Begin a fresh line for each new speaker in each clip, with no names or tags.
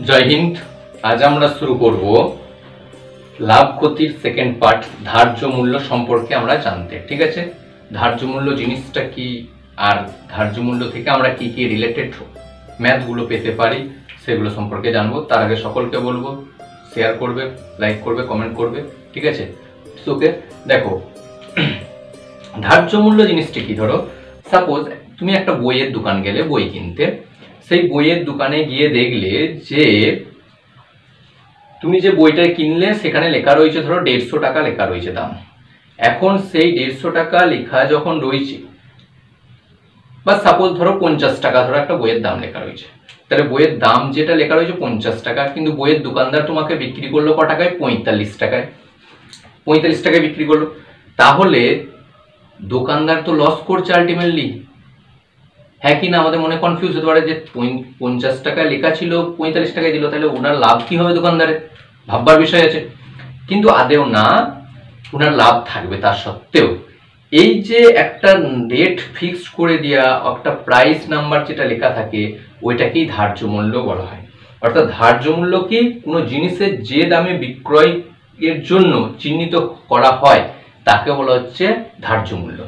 জয় হিন্দ। আজ আমরা শুরু করব লাভ ক্ষতির সেকেন্ড পার্ট, ধার্য মূল্য সম্পর্কে আমরা জানতে। ঠিক আছে, ধার্য মূল্য জিনিসটা কি, আর ধার্য মূল্য থেকে আমরা কি কি রিলেটেড ম্যাথগুলো পেতে পারি সেগুলো সম্পর্কে জানবো। তার আগে সকলকে বলবো শেয়ার করবে, লাইক করবে, কমেন্ট করবে। ঠিক আছে, ওকে। দেখো, ধার্য মূল্য জিনিসটা কি, ধরো সাপোজ তুমি একটা বইয়ের দোকান গেলে বই কিনতে, সেই বইয়ের দোকানে গিয়ে দেখলে যে তুমি যে বইটা কিনলে সেখানে লেখা রয়েছে ধরো 150 টাকা লেখা রয়েছে দাম। এখন সেই 150 টাকা লেখা যখন রয়েছে, বা সাপোজ ধরো 50 টাকা ধরো একটা বইয়ের দাম লেখা রয়েছে, তাহলে বইয়ের দাম যেটা লেখা রয়েছে 50 টাকা, কিন্তু বইয়ের দোকানদার তোমাকে বিক্রি করলো ক টাকায়? 45 টাকায়। 45 টাকায় বিক্রি করলো, তাহলে দোকানদার তো লস করছে আলটিমেটলি। হ্যাঁ কি না? আমাদের মনে কনফিউজ হতে পারে যে 50 টাকায় লেখা ছিল 45 টাকায় দিল, তাহলে ওনার লাভ কি হবে দোকানদারের? ভাববার বিষয় আছে। কিন্তু আদেও না, ওনার লাভ থাকবে। তার সত্ত্বেও এই যে একটা রেট ফিক্সড করে দেওয়া, একটা প্রাইস নাম্বার যেটা লেখা থাকে, ওইটাকেই ধার্য মূল্য বলা হয়। অর্থাৎ ধার্য মূল্য কি? কোনো জিনিসের যে দামে বিক্রয়ের জন্য চিহ্নিত করা হয় তাকে বলা হচ্ছে ধার্য মূল্য।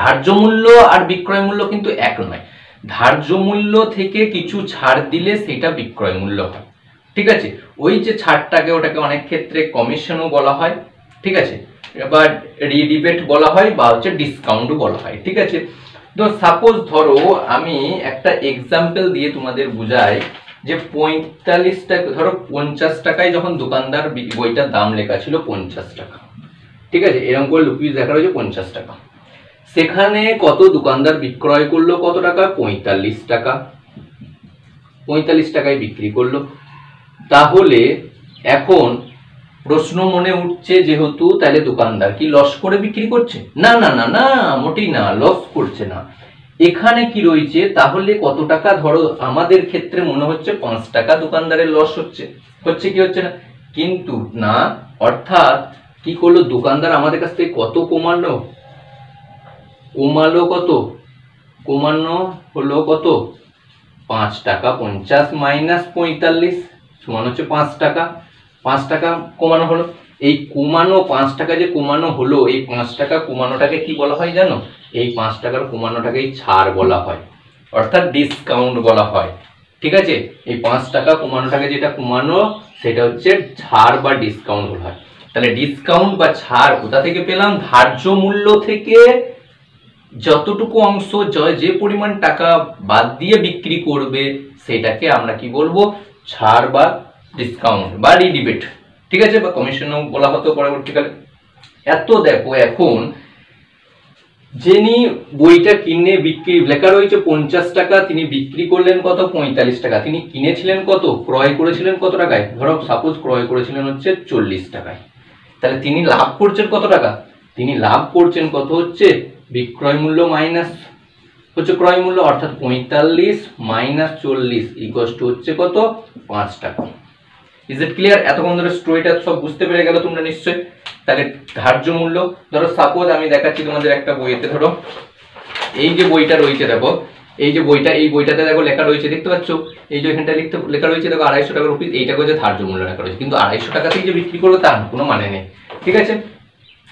ধার্য মূল্য আর বিক্রয় মূল্য কিন্তু এক নয়। ধার্য মূল্য থেকে কিছু ছাড় দিলে সেটা বিক্রয় মূল্য হয়। ঠিক আছে, ওই যে ছাড়টাকে ওটাকে অনেক ক্ষেত্রে কমিশনও বলা হয়। ঠিক আছে, বা রিডিবেট বলা হয়, বা হচ্ছে ডিসকাউন্টও বলা হয়। ঠিক আছে, তো সাপোজ ধরো আমি একটা এক্সাম্পল দিয়ে তোমাদের বুঝাই যে 45 টাকা, ধরো 50 টাকায় যখন দোকানদার বইটার দাম লেখা ছিল 50 টাকা। ঠিক আছে, এরকম করে লুকিয়ে দেখা রয়েছে 50 টাকা। সেখানে কত দোকানদার বিক্রয় করলো? কত টাকা? 45 টাকা। 45 টাকায় বিক্রি করলো। তাহলে এখন প্রশ্ন মনে উঠছে, যেহেতু তাহলে দোকানদার কি লস করে বিক্রি করছে? না না না না, মোটেই না, লস করছে না। এখানে কি রয়েছে? তাহলে কত টাকা? ধরো আমাদের ক্ষেত্রে মনে হচ্ছে 5 টাকা দোকানদারের লস হচ্ছে। হচ্ছে কি হচ্ছে না? কিন্তু না, অর্থাৎ কি করলো দোকানদার? আমাদের কাছ থেকে কত কমালো? কত? কমানো হলো কত? 5 টাকা। 50 মাইনাস 45 সমান হচ্ছে 5 টাকা। 5 টাকা কমানো হলো। এই কমানো 5 টাকা যে কমানো হলো, এই 5 টাকা কমানোটাকে কি বলা হয় জানো? এই 5 টাকার কমানোটাকে ছাড় বলা হয়, অর্থাৎ ডিসকাউন্ট বলা হয়। ঠিক আছে, এই 5 টাকা কমানোটাকে যেটা কমানো, সেটা হচ্ছে ছাড় বা ডিসকাউন্ট বলা হয়। তাহলে ডিসকাউন্ট বা ছাড় কোথা থেকে পেলাম? ধার্য মূল্য থেকে যতটুকু অংশ, যে পরিমাণ টাকা বাদ দিয়ে বিক্রি করবে, সেটাকে আমরা কি বলবো? ছাড় বা ডিসকাউন্ট বা রিডিবেট। ঠিক আছে, বা কমিশনও বলা হতো পরবর্তীকালে। এত দেখো, এখন যিনি বইটা কিনে বিক্রি লেখা রয়েছে 50 টাকা, তিনি বিক্রি করলেন কত? 45 টাকা। তিনি কিনেছিলেন কত? ক্রয় করেছিলেন কত টাকায়? ধরো সাপোজ ক্রয় করেছিলেন হচ্ছে 40 টাকায়। তাহলে তিনি লাভ করছেন কত টাকা? তিনি লাভ করছেন কত? হচ্ছে বিক্রয় মূল্য মাইনাস হচ্ছে ক্রয় মূল্য, অর্থাৎ 45 মাইনাস 40 ইকুয়ালস টু হচ্ছে কত? 5 টাকা। Is it clear? এতক্ষণ ধরে স্টোরিটা সব বুঝতে পেরে গেল তোমরা নিশ্চয়। তাহলে ধার্য মূল্য, ধরো সাপোজ আমি দেখাচ্ছি তোমাদের একটা বইতে, ধরো এই যে বইটা রয়েছে, দেখো এই যে বইটা, এই বইটাতে দেখো লেখা রয়েছে, দেখতে পাচ্ছ? এই যে এখানটা লেখা রয়েছে দেখো 250 টাকা রুপিস, এইটাকে হচ্ছে ধার্য মূল্য লেখা রয়েছে। কিন্তু 250 টাকাতেই যে বিক্রি করবো তার কোনো মানে নেই। ঠিক আছে,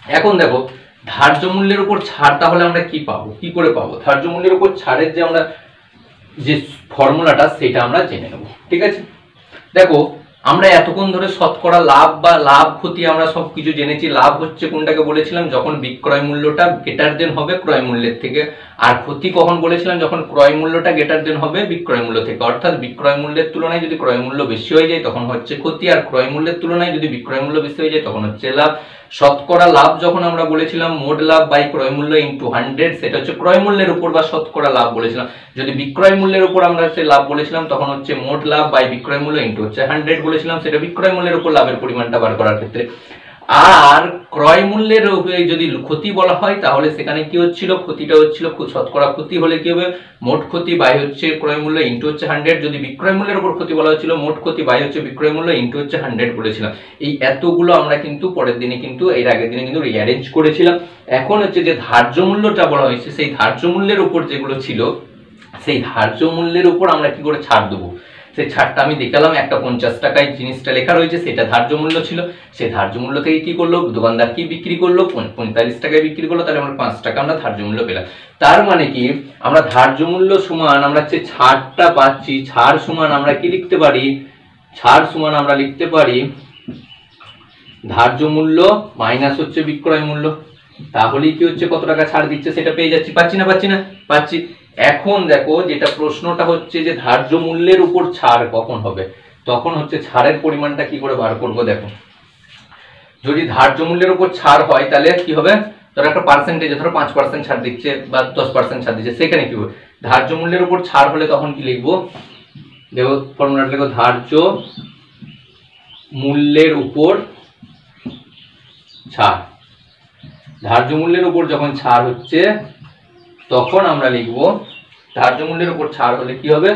এখন দেখো ধার্য মূল্যের উপর ছাড় তাহলে আমরা কি পাবো? কি করে পাবো? ধার্য মূল্যের উপর ছাড়ের যে আমরা যে ফর্মুলাটা, সেটা আমরা জেনে নেব। ঠিক আছে, দেখো আমরা এতক্ষণ ধরে শতকরা লাভ বা লাভ ক্ষতি আমরা সবকিছু জেনেছি। লাভ হচ্ছে কোনটাকে বলেছিলাম? যখন বিক্রয় মূল্যটা গ্রেটার দেন হবে ক্রয় মূল্যের থেকে। আর ক্ষতি কখন বলেছিলাম? যখন ক্রয় মূল্যটা গ্রেটার দেন হবে বিক্রয় মূল্য থেকে। অর্থাৎ বিক্রয় মূল্যের তুলনায় যদি ক্রয় মূল্য বেশি হয়ে যায় তখন হচ্ছে ক্ষতি, আর ক্রয় মূল্যের তুলনায় যদি বিক্রয় মূল্য বেশি হয়ে যায় তখন হচ্ছে লাভ। শতকরা লাভ যখন আমরা বলেছিলাম মোট লাভ বাই ক্রয় মূল্য ইনটু 100, সেটা হচ্ছে ক্রয় মূল্যের উপর বা শতকরা লাভ বলেছিলাম। যদি বিক্রয় মূল্যের উপর আমরা সে লাভ বলেছিলাম তখন হচ্ছে মোট লাভ বাই বিক্রয় মূল্য ইনটু হচ্ছে 100 বলেছিলাম, সেটা বিক্রয় মূল্যের উপর লাভের পরিমাণটা বার করার ক্ষেত্রে। আর ক্রয় মূল্যের যদি ক্ষতি বলা হয় তাহলে সেখানে কি হচ্ছিল? ক্ষতিটা হচ্ছিল শতকরা ক্ষতি হলে কি হবে? মোট ক্ষতি বাই হচ্ছে ক্রয় মূল্য ইনটু হচ্ছে 100। যদি বিক্রয় মূল্যের উপর ক্ষতি বলা হচ্ছিল, মোট ক্ষতি বাই হচ্ছে বিক্রয় মূল্য ইনটু হচ্ছে 100 বলেছিলাম। এই এতগুলো আমরা কিন্তু পরের দিনে কিন্তু এর আগের দিনে কিন্তু রিঅ্যারেঞ্জ করেছিলাম। এখন হচ্ছে যে ধার্য মূল্যটা বলা হয়েছে, সেই ধার্য মূল্যের উপর যেগুলো ছিল, সেই ধার্য মূল্যের উপর আমরা কি করে ছাড় দেবো? সেই ছাড়টা আমি দেখালাম, একটা 50 টাকায় জিনিসটা লেখা রয়েছে, সেটা ধার্য মূল্য ছিল। সেই ধার্য মূল্য থেকে কি করলো, দোকানদার কি বিক্রি করলো, 45 টাকায় বিক্রি করলো, তাহলে আমরা 5 টাকা আমরা ধার্য মূল্য পেলাম। তার মানে কি আমরা ধার্য মূল্য সমান আমরা যে ছাড়টা পাচ্ছি, ছাড় সমান আমরা কি লিখতে পারি, ছাড় সমান আমরা লিখতে পারি ধার্য মূল্য মাইনাস হচ্ছে বিক্রয় মূল্য। তাহলেই কি হচ্ছে, কত টাকা ছাড় দিচ্ছে সেটা পেয়ে যাচ্ছি। পাচ্ছি না পাচ্ছি। এখন দেখো যেটা প্রশ্নটা হচ্ছে যে ধার্য মূল্যের উপর ছাড় কখন হবে, তখন হচ্ছে ছাড়ের পরিমাণটা কি করে বার করব। দেখো যদি ধার্য মূল্যের উপর ছাড় হয় তাহলে কি হবে, ধরো একটা পার্সেন্টেজ, ধরো 5% ছাড় দিচ্ছে বা 10% ছাড় দিচ্ছে, সেখানে কি হবে, ধার্য মূল্যের উপর ছাড় হলে তখন কি লিখবো, দেখো ফর্মুলাটা লিখো, ধার্য মূল্যের উপর ছাড়। ধার্য মূল্যের উপর যখন ছাড় হচ্ছে তখন আমরা লিখবো, ধার্য মূল্যের উপর ছাড় হলে কি হবে,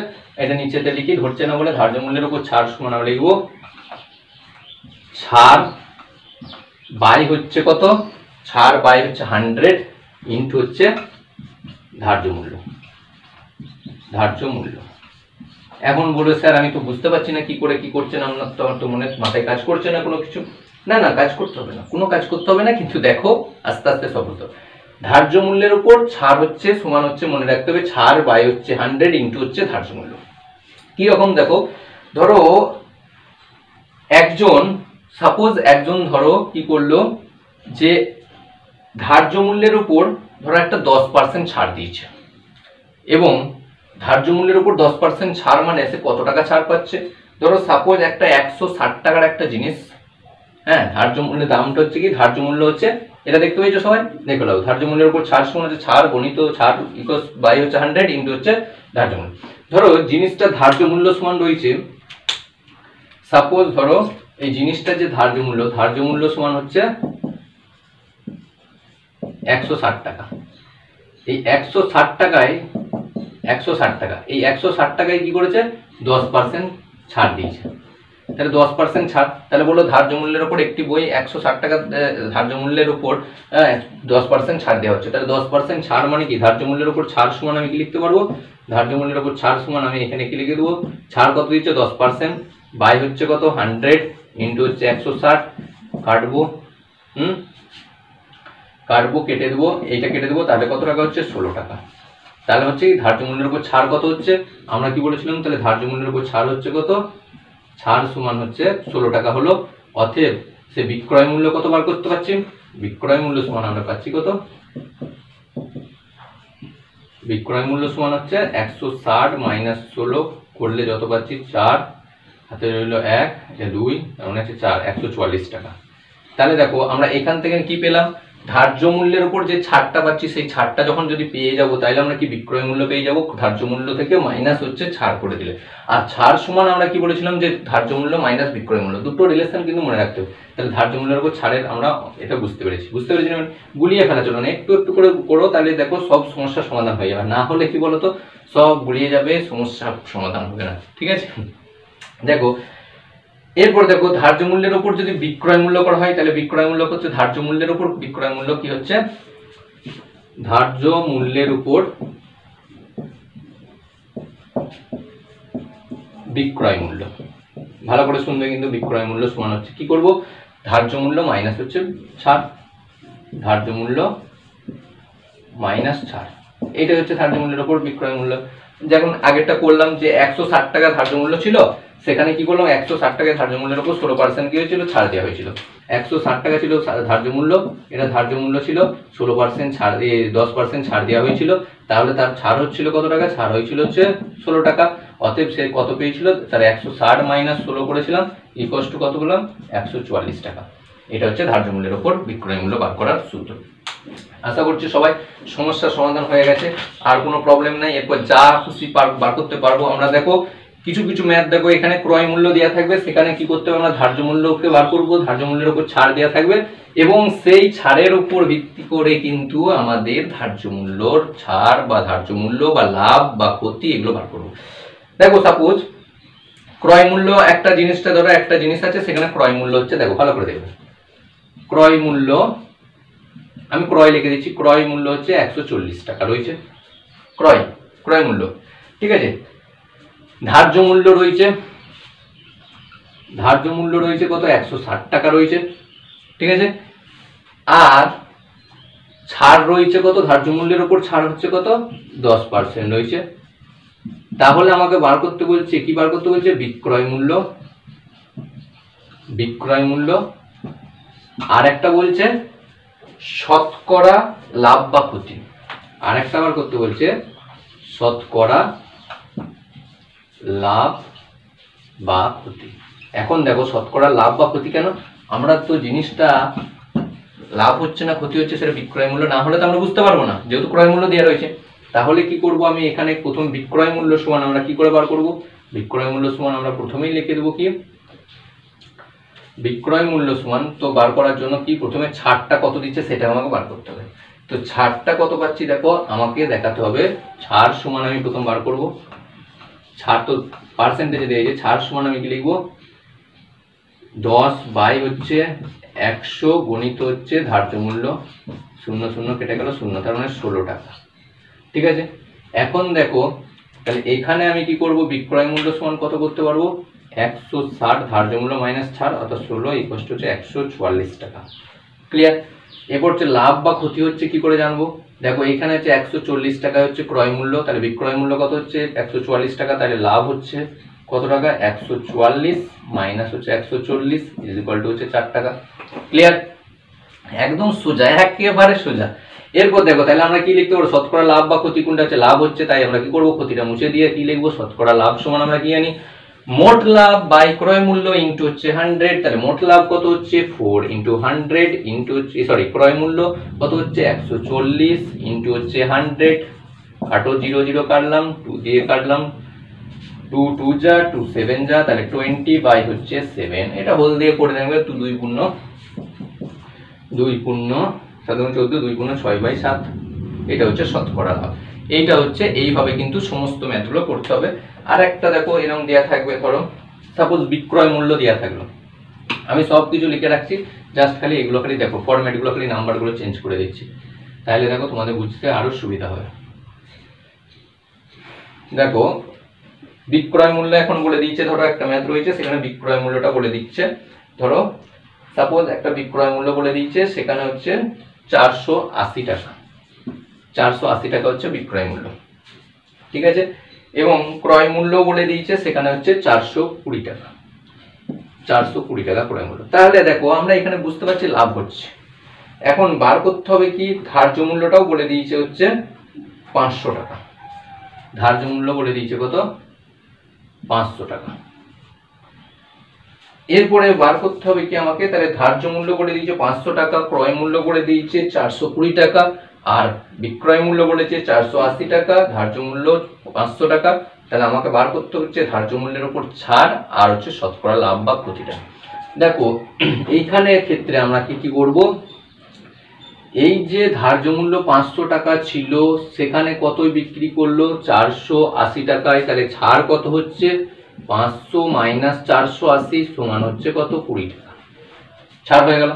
এটা নিচেতে লিখি, ধরছে না বলে, ধার্য মূল্যের উপর ছাড় সমান আমরা লিখবো ছাড় বাই হচ্ছে কত, ছাড় বাই হচ্ছে 100 ইন্টু হচ্ছে ধার্য মূল্য। ধার্য মূল্য এখন বলবে স্যার আমি তো বুঝতে পারছি না কি করে কি করছেন, আপনার তো আমার তো মনে মাথায় কাজ করছে না কোনো কিছু। না কাজ করতে হবে না, কোনো কাজ করতে হবে না, কিন্তু দেখো আস্তে আস্তে সব হতো। ধার্য মূল্যের উপর ছাড় হচ্ছে সমান হচ্ছে, মনে রাখতে হবে, ছাড় বাই হচ্ছে 100 ইন্টু হচ্ছে ধার্য মূল্য। কি রকম দেখো, ধরো সাপোজ একজন ধরো কি করলো, যে ধার্য মূল্যের উপর ধরো একটা 10% ছাড় দিয়েছে, এবং ধার্য মূল্যের উপর 10% ছাড় মানে সে কত টাকা ছাড় পাচ্ছে। ধরো সাপোজ একটা 160 টাকার একটা জিনিস, হ্যাঁ, ধার্য মূল্যের দামটা হচ্ছে কি, ধার্য মূল্য হচ্ছে এটা দেখতে পেয়েছো সবাই, দেখো নাও, ধার্য মূল্যের উপর ছাড় সমান হচ্ছে ছাড় গণিত ছাড় ইকুয়ালস বাই হচ্ছে 100 ইন্টু হচ্ছে ধার্য মূল্য। ধরো জিনিসটা ধার্য মূল্য সমান রয়েছে, সাপোজ ধরো এই জিনিসটা যে ধার্য মূল্য সমান হচ্ছে 160 টাকা। এই 160 টাকায় এই 160 টাকায় কি করেছে, 10% ছাড় দিয়েছে। তাহলে 10% ছাড়, তাহলে বলো ধার্য মূল্যের উপর একটি বই 160 টাকা ধার্য মূল্যের উপর 10% ছাড় দেওয়া হচ্ছে, তাহলে 10% ছাড় মানে কি, ধার্য মূল্যের উপর ছাড় সমান আমি কি লিখতে পারবো, ধার্য মূল্যের উপর ছাড় সমান আমি এখানে কি লিখে দেবো, ছাড় কত দিচ্ছে 10% বাই হচ্ছে কত 100 ইন্টু হচ্ছে 160, কাটবো কেটে দেবো, এইটা কেটে দেবো, তাহলে কত টাকা হচ্ছে 16 টাকা। তাহলে হচ্ছে ধার্য মূল্যের উপর ছাড় কত হচ্ছে, আমরা কি বলেছিলাম, তাহলে ধার্য মূল্যের উপর ছাড় হচ্ছে কত, ছাড় সমান হচ্ছে 16 টাকা হলো। অতএব সে বিক্রয় মূল্য কত বার করতে পারছি, বিক্রয় মূল্য সমান আমরা পাচ্ছি কত, বিক্রয় মূল্য সমান হচ্ছে 160 মাইনাস 16 করলে যত পাচ্ছি 4, হাতে রইল 1, 2, তার মানে হচ্ছে 4, 144 টাকা। তাহলে দেখো আমরা এখান থেকে কি পেলাম, ধার্য মূল্যের উপর যে ছাড়টা পাচ্ছি সেই ছাড়টা যখন যদি পেয়ে যাব, তাহলে আমরা কি বিক্রয় মূল্য পেয়ে যাব, ধার্য মূল্য থেকে মাইনাস হচ্ছে ছাড় করে দিলে। আর ছাড় সমান আমরা কি বলেছিলাম, যে ধার্য মূল্য মাইনাস বিক্রয় মূল্য, দুটো রিলেশন কিন্তু মনে রাখতে হবে। তাহলে ধার্য মূল্যের উপর ছাড়ের আমরা এটা বুঝতে পেরেছি মানে গুলিয়ে ফেলা চলো না, একটু একটু করে করো, তাহলে দেখো সব সমস্যার সমাধান হয়ে যাবে। না হলে কি বলতো, সব গুলিয়ে যাবে, সমস্যার সমাধান হবে না। ঠিক আছে, দেখো এরপর দেখো ধার্য মূল্যের উপর যদি বিক্রয় মূল্য করা হয়, তাহলে বিক্রয় মূল্য হচ্ছে ধার্য মূল্যের উপর, বিক্রয় মূল্য কি হচ্ছে, ধার্য মূল্যের উপর বিক্রয় মূল্য, ভালো করে শুনবে কিন্তু, বিক্রয় মূল্য সমান হচ্ছে কি করব, ধার্য মূল্য মাইনাস হচ্ছে ছাড়, ধার্য মূল্য মাইনাস ছাড়, এইটা হচ্ছে ধার্য মূল্যের উপর বিক্রয় মূল্য। যেমন আগেরটা করলাম যে 160 টাকা ধার্য মূল্য ছিল, সেখানে কি করলাম 160 টাকা ধার্য মূল্যের উপর 16% কি হয়েছিল, ছাড় দেওয়া হয়েছিল। 160 টাকা ছিল ধার্য মূল্য, এটা ধার্য মূল্য ছিল, 16% ছাড় দিয়ে 10% ছাড় দেওয়া হয়েছিল, তাহলে তার ছাড় হচ্ছিল কত টাকা, ছাড় হয়েছিল হচ্ছে 16 টাকা। অতএব সে কত পেয়েছিল, তার 160 মাইনাস 16 করেছিলাম ইকুয়ালস টু কত বললাম, 144 টাকা। এটা হচ্ছে ধার্য মূল্যের উপর বিক্রয় মূল্য বার করার সূত্র। আশা করছি সবাই সমস্যার সমাধান হয়ে গেছে, আর কোনো প্রবলেম নাই, এরপর যা খুশি বার করতে পারবো আমরা। দেখো কিছু কিছু ম্যাথ দেখো, এখানে ক্রয় মূল্য দেওয়া থাকবে, সেখানে কি করতে হবে, আমরা ধার্য মূল্যকে বার করব, ধার্য মূল্যের উপর ছাড় দেওয়া থাকবে, এবং সেই ছাড়ের উপর ভিত্তি করে কিন্তু আমাদের ধার্য মূল্যর ছাড় বা ধার্য মূল্য বা লাভ বা ক্ষতি এগুলো বার করবো। দেখো সাপোজ ক্রয় মূল্য একটা জিনিসটা, ধরো একটা জিনিস আছে, সেখানে ক্রয় মূল্য হচ্ছে, দেখো ভালো করে দেখো, ক্রয় মূল্য আমি ক্রয় লিখে দিচ্ছি, ক্রয় মূল্য হচ্ছে 140 টাকা রয়েছে, ক্রয় মূল্য, ঠিক আছে। ধার্য মূল্য রয়েছে কত 160 টাকা রয়েছে, ঠিক আছে। আর ছাড় রয়েছে কত, ধার্য মূল্যের উপর ছাড় হচ্ছে কত 10% রয়েছে। তাহলে আমাকে বার করতে বলছে কি, বার করতে বলছে বিক্রয় মূল্য, আর একটা বলছে শতকরা লাভ বা ক্ষতি, আর একটা বার করতে বলছে শতকরা লাভ বা ক্ষতি। এখন দেখো শতকরা লাভ বা ক্ষতি কেন, আমরা তো জিনিসটা লাভ হচ্ছে না ক্ষতি হচ্ছে সেটা বিক্রয় মূল্য না হলে তো আমরা বুঝতে পারবো না, যেহেতু ক্রয় মূল্য দেওয়া রয়েছে। তাহলে কি করব, আমি এখানে প্রথম বিক্রয় মূল্য সমান আমরা কি করে বার করব, বিক্রয় মূল্য সমান আমরা প্রথমেই লিখে দেবো কি বিক্রয় মূল্য সমান, তো বার করার জন্য কি প্রথমে ছাড়টা কত দিচ্ছে সেটা আমাকে বার করতে হবে। তো ছাড়টা কত পাচ্ছি দেখো আমাকে দেখাতে হবে, ছাড় সমান আমি প্রথম বার করব, ছাড় তো পার্সেন্টেজে দিয়েছে, ছাড় সমান আমি কি লিখবো 10 বাই হচ্ছে 100 গণিত হচ্ছে ধার্য মূল্য, 0 0 কেটে গেল 0, তার মানে 16 টাকা, ঠিক আছে। এখন দেখো তাহলে এখানে আমি কি করব, বিক্রয় মূল্য সমান কত করতে পারবো 160 ধার্য মূল্য মাইনাস ছাড় অর্থাৎ 16 ইকুয়াল টু 144 টাকা, ক্লিয়ার। এরপর হচ্ছে লাভ বা ক্ষতি হচ্ছে কি করে জানবো, দেখো এখানে হচ্ছে 140 টাকা হচ্ছে ক্রয় মূল্য, তাহলে বিক্রয় মূল্য কত হচ্ছে 144 টাকা, তাহলে লাভ হচ্ছে কত টাকা 144 মাইনাস হচ্ছে 140 ইজ ইকুয়াল টু হচ্ছে 4 টাকা, ক্লিয়ার। একদম সোজা, একেবারে সোজা। এরপর দেখো তাহলে আমরা কি লিখতে পারবো, শতকরা লাভ বা ক্ষতি কোনটা হচ্ছে, লাভ হচ্ছে, তাই আমরা কি করবো ক্ষতিটা মুছে দিয়ে কি লিখবো শতকরা লাভ সমান আমরা কি জানি মোট লাভ বাই ক্রয় মূল্য ইনটু হচ্ছে 100, তাহলে মোট লাভ কত হচ্ছে 4 ইনটু 100 ইনটু হচ্ছে ক্রয় মূল্য কত হচ্ছে 140 ইনটু হচ্ছে 100, কাটো 0 0 কাটলাম 2 দিয়ে কাটলাম 2 2 যা 2 7 যা, তাহলে 20 বাই হচ্ছে 7, এটা হোল দিয়ে করে দেবে 2 2 পূর্ণ 7 14 2 পূর্ণ 6 বাই 7, এটা হচ্ছে শতকরা লাভ। এইটা হচ্ছে এইভাবে কিন্তু সমস্ত ম্যাথগুলো করতে হবে। আর একটা দেখো এরকম দেয়া থাকবে, ধরো সাপোজ বিক্রয় মূল্য দেয়া থাকলো, আমি সব কিছু লিখে রাখছি, জাস্ট খালি এগুলো খালি দেখো ফরম্যাটগুলো খালি নাম্বারগুলো চেঞ্জ করে দিচ্ছি, তাহলে দেখো তোমাদের বুঝতে আরো সুবিধা হবে। দেখো বিক্রয় মূল্য এখন বলে দিচ্ছে, ধরো একটা ম্যাথ রয়েছে সেখানে বিক্রয় মূল্যটা বলে দিচ্ছে, ধরো সাপোজ একটা বিক্রয় মূল্য বলে দিচ্ছে সেখানে হচ্ছে 480 টাকা, 480 টাকা হচ্ছে বিক্রয় মূল্য, ঠিক আছে। এবং ক্রয় মূল্য বলে দিয়েছে সেখানে হচ্ছে 420 টাকা, 420 টাকা ক্রয় মূল্য। তাহলে দেখো আমরা এখানে বুঝতে পারছি লাভ হচ্ছে, এখন বার করতে হবে কি ধার্য মূল্যটাও বলে দিয়েছে হচ্ছে 500 টাকা, ধার্য মূল্য বলে দিয়েছে কত 500 টাকা। এরপরে বার করতে হবে কি আমাকে, তাহলে ধার্য মূল্য বলে দিয়েছে 500 টাকা, ক্রয় মূল্য বলে দিয়েছে 420 টাকা, আর বিক্রয় মূল্য বলেছে 480 টাকা, ধার্য মূল্য 500 টাকা। তাহলে আমাকে বার করতে হচ্ছে ধার্য মূল্যের উপর ছাড় আর হচ্ছে শতকরা লাভ বা ক্ষতিটা। দেখো এইখানে ক্ষেত্রে আমরা কি করব, এই যে ধার্য মূল্য 500 টাকা ছিল সেখানে কতই বিক্রি করলো 480 টাকায়, তাহলে ছাড় কত হচ্ছে 500 মাইনাস 480 সমান হচ্ছে কত 20 টাকা, ছাড় হয়ে গেল।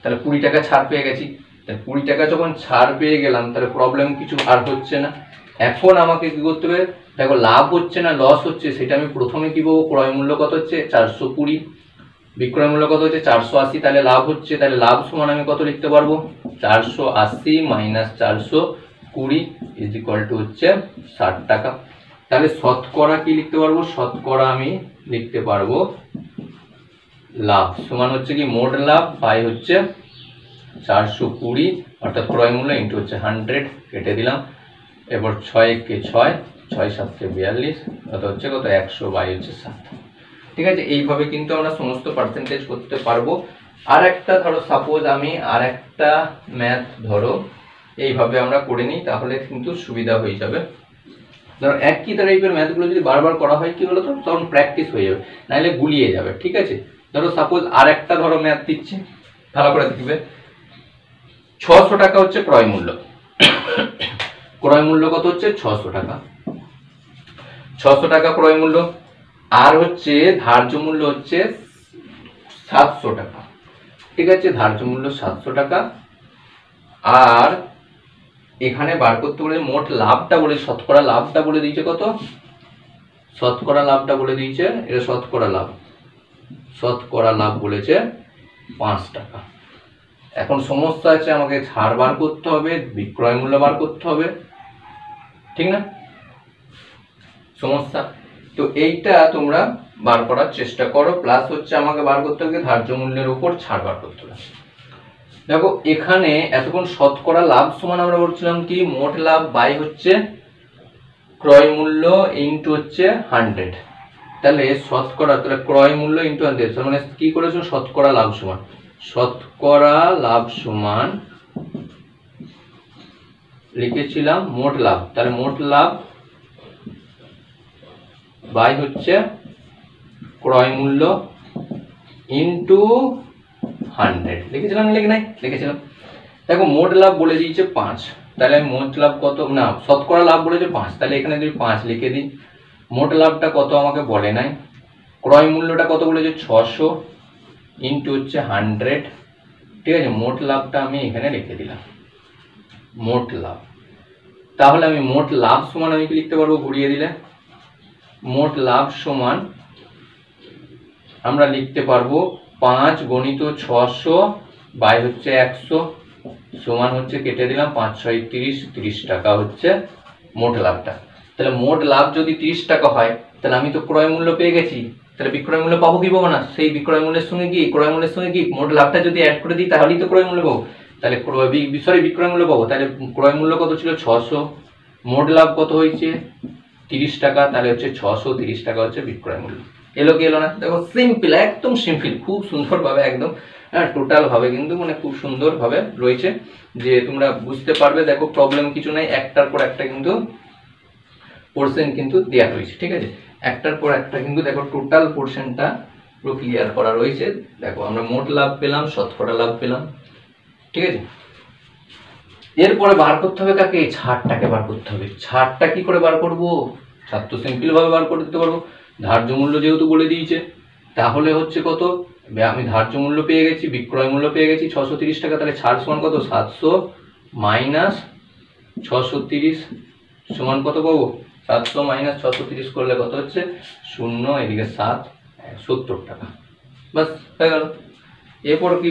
তাহলে 20 টাকা ছাড় পেয়ে গেছি, তাহলে 20 টাকা যখন ছাড় পেয়ে গেলাম তাহলে প্রবলেম কিছু আর হচ্ছে না। এখন আমাকে কি করতে হবে, দেখো লাভ হচ্ছে না লস হচ্ছে সেটা আমি প্রথমে কি পাবো, ক্রয় মূল্য কত হচ্ছে 420, বিক্রয় মূল্য কত হচ্ছে 480, তাহলে লাভ হচ্ছে, তাহলে লাভ সমান আমি কত লিখতে পারবো 480 মাইনাস 420 ইজ ইকুয়াল টু হচ্ছে 60 টাকা। তাহলে শতকরা কি লিখতে পারবো, শতকরা আমি লিখতে পারবো লাভ সমান হচ্ছে কি মোট লাভ বাই হচ্ছে 420 অর্থাৎ ক্রয় মূল্য ইন্টু হচ্ছে 100, কেটে দিলাম। এবার 6 কে 6, 6 7 কে 42, অর্থাৎ হচ্ছে কত 100 বাই হচ্ছে 7, ঠিক আছে। এইভাবে কিন্তু আমরা সমস্ত পার্সেন্টেজ করতে পারবো। আর একটা ধরো সাপোজ আমি আর একটা ম্যাথ ধরো এইভাবে আমরা করে নিই, তাহলে কিন্তু সুবিধা হয়ে যাবে। ধরো একই টাইপের ম্যাথগুলো যদি বারবার করা হয় কি বলতো, তখন প্র্যাকটিস হয়ে যাবে, নাহলে গুলিয়ে যাবে, ঠিক আছে। ধরো সাপোজ আর একটা ধরো ম্যাথ দিচ্ছি, ভালো করে দেখবে। 600 টাকা হচ্ছে ক্রয় মূল্য, ক্রয় মূল্য কত হচ্ছে 600 টাকা, 600 টাকা ক্রয় মূল্য, আর হচ্ছে ধার্য মূল্য হচ্ছে 700 টাকা, ঠিক আছে। ধার্য মূল্য 700 টাকা, আর এখানে বার করতে বলে মোট লাভটা বলে শতকরা লাভটা বলে দিয়েছে কত শতকরা লাভটা বলে দিয়েছে, এটা শতকরা লাভ, শতকরা লাভ বলেছে 5 টাকা। এখন সমস্যা আছে, আমাকে ছাড় বার করতে হবে, বিক্রয় মূল্য বার করতে হবে, ঠিক না সমস্যা? তো এইটা তোমরা বার করার চেষ্টা করো, প্লাস হচ্ছে আমাকে বার করতে হবে ধার্য মূল্যের উপর ছাড় বার করতে হবে। দেখো এখানে এতক্ষণ শতকরা লাভ সমান আমরা বলছিলাম কি মোট লাভ বাই হচ্ছে ক্রয় মূল্য ইনটু হচ্ছে 100, তাহলে শতকরা, তাহলে ক্রয় মূল্য ইনটু 100 মানে কি করেছো, শতকরা লাভ সমান, শতকরা লাভ সমান লিখেছিলাম মোট লাভ, তাহলে মোট লাভ বাই হচ্ছে ক্রয় মূল্য ইনটু 100 লিখেছিলাম, লিখে নাই লিখেছিলাম। দেখো মোট লাভ বলে দিয়েছে 5, তাহলে মোট লাভ কত, না শতকরা লাভ বলেছে 5, তাহলে এখানে যদি 5 লিখে দিই, মোট লাভটা কত আমাকে বলে নাই, ক্রয় মূল্যটা কত বলেছে 600 ইনটু হচ্ছে 100, ঠিক আছে, মোট লাভটা আমি এখানে লিখে দিলাম মোট লাভ। তাহলে আমি মোট লাভ সমান আমি কি লিখতে পারবো, ঘুরিয়ে দিলে মোট লাভ সমান আমরা লিখতে পারবো 5 গণিত 600 বাই হচ্ছে 100 সমান হচ্ছে, কেটে দিলাম 5 6 30, 30 টাকা হচ্ছে মোট লাভটা। তাহলে মোট লাভ যদি 30 টাকা হয়, তাহলে আমি তো ক্রয় মূল্য পেয়ে গেছি, তাহলে বিক্রয় মূল্য পাবো কি পাবো না, সেই বিক্রয় মূল্যের সঙ্গে কি ক্রয় মূল্যের সঙ্গে কি মোট লাভটা যদি অ্যাড করে দিই তাহলেই তো ক্রয় মূল্য পাবো, তাহলে বিক্রয় মূল্য পাবো। তাহলে ক্রয় মূল্য কত ছিল 600, মোট লাভ কত হয়েছে 30 টাকা, তাহলে হচ্ছে 630 টাকা হচ্ছে বিক্রয় মূল্য। এলো কি এলো না? দেখো সিম্পল, একদম সিম্পল, খুব সুন্দর ভাবে একদম টোটাল ভাবে কিন্তু মানে খুব সুন্দর ভাবে রয়েছে, যে তোমরা বুঝতে পারবে। দেখো প্রবলেম কিছু নাই, একটার পর একটা কিন্তু পোরশন কিন্তু দেয়া রয়েছে, ঠিক আছে, একটার পর একটা কিন্তু দেখো টোটাল পোরশনটা পুরো ক্লিয়ার করা রয়েছে। দেখো আমরা মোট লাভ পেলাম, শতকরা লাভ পেলাম, ঠিক আছে। এরপরে বার করতে হবে কাকে, ছাড়টাকে বার করতে হবে। ছাড়টা কি করে বার করব, ছাড় তো সিম্পল ভাবে বার করে দিতে পারবো, ধার্য মূল্য যেহেতু বলে দিয়েছে, তাহলে হচ্ছে কত, আমি ধার্য মূল্য পেয়ে গেছি, বিক্রয় মূল্য পেয়ে গেছি 630 টাকা, তাহলে ছাড় সমান কত 700 মাইনাস 630 সমান কত পাবো, 700 মাইনাস 630 করলে কত হচ্ছে 0, এদিকে 7, 70 টাকা, বাস হয়ে গেল। এরপর কি,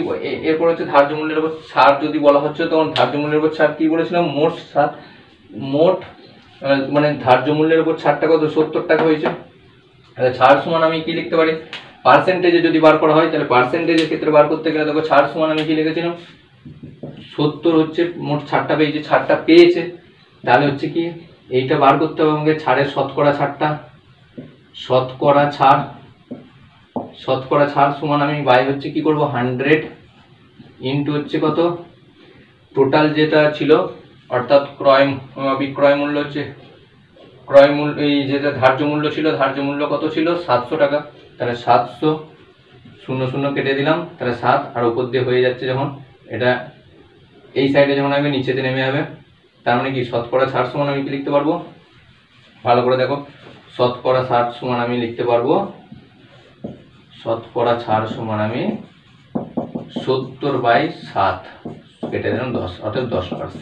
এরপর হচ্ছে ধার্য মূল্যের উপর ছাড় যদি বলা হচ্ছে, তখন ধার্য মূল্যের উপর ছাড় কি বলেছিলাম, মোট ছাড়, মোট মানে ধার্য মূল্যের উপর ছাড়টা কত 70 টাকা হয়েছে। ছাড় সমান আমি কি লিখতে পারি, পার্সেন্টেজে যদি বার করা হয়, তাহলে পার্সেন্টেজের ক্ষেত্রে বার করতে গেলে দেখো ছাড় সমান আমি কি লিখেছিলাম 70 হচ্ছে মোট ছাড়টা পেয়েছে, ছাড়টা পেয়েছে, তাহলে হচ্ছে কি এইটা বার করতে হবে আমাকে, ছাড়ের শতকরা ছাড়টা, শতকরা ছাড়, শতকরা ছাড় সমান আমি বাই হচ্ছে কি করব 100 ইনটু হচ্ছে কত টোটাল যেটা ছিল, অর্থাৎ ক্রয় বিক্রয় মূল্য হচ্ছে ক্রয় মূল্য, এই যেটা ধার্য মূল্য ছিল, ধার্য মূল্য কত ছিল 700 টাকা, তাহলে 700 0 0 কেটে দিলাম, তাহলে 7, আর উপর দিয়ে হয়ে যাচ্ছে যখন এটা এই সাইডে যখন আসবে নিচেতে নেমে যাবে, তার মানে কি শতকরা ছাড় সমান আমি কি লিখতে পারবো, ভালো করে দেখো, শতকরা ছাড় সমান আমি লিখতে পারবো, শতকরা ছাড় সমান আমি 70/7 কেটে দিলাম 10, অর্থাৎ 10%।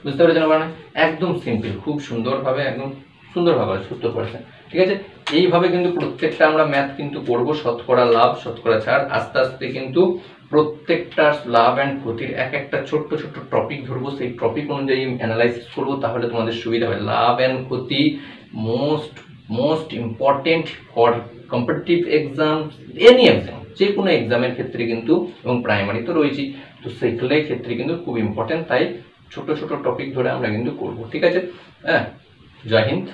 বুঝতে পেরেছেন না? একদম সিম্পল, খুব সুন্দরভাবে, একদম সুন্দরভাবে 70%, ঠিক আছে। এইভাবে কিন্তু প্রত্যেকটা আমরা ম্যাথ কিন্তু করবো, শতকরা লাভ, শতকরা ছাড়, আস্তে আস্তে কিন্তু প্রত্যেকটা লাভ অ্যান্ড ক্ষতির এক একটা ছোট্ট ছোট্ট টপিক ধরবো, সেই টপিক অনুযায়ী অ্যানালাইসিস করবো, তাহলে তোমাদের সুবিধা হবে। লাভ অ্যান্ড ক্ষতি most important for competitive exam, any exam, যে কোনো এক্সামের ক্ষেত্রে কিন্তু, এবং প্রাইমারি তো রয়েছে, তো সেগুলোর ক্ষেত্রে কিন্তু খুব ইম্পর্টেন্ট, তাই ছোট ছোট টপিক ধরে আমরা কিন্তু করবো, ঠিক আছে। হ্যাঁ, জয় হিন্দ।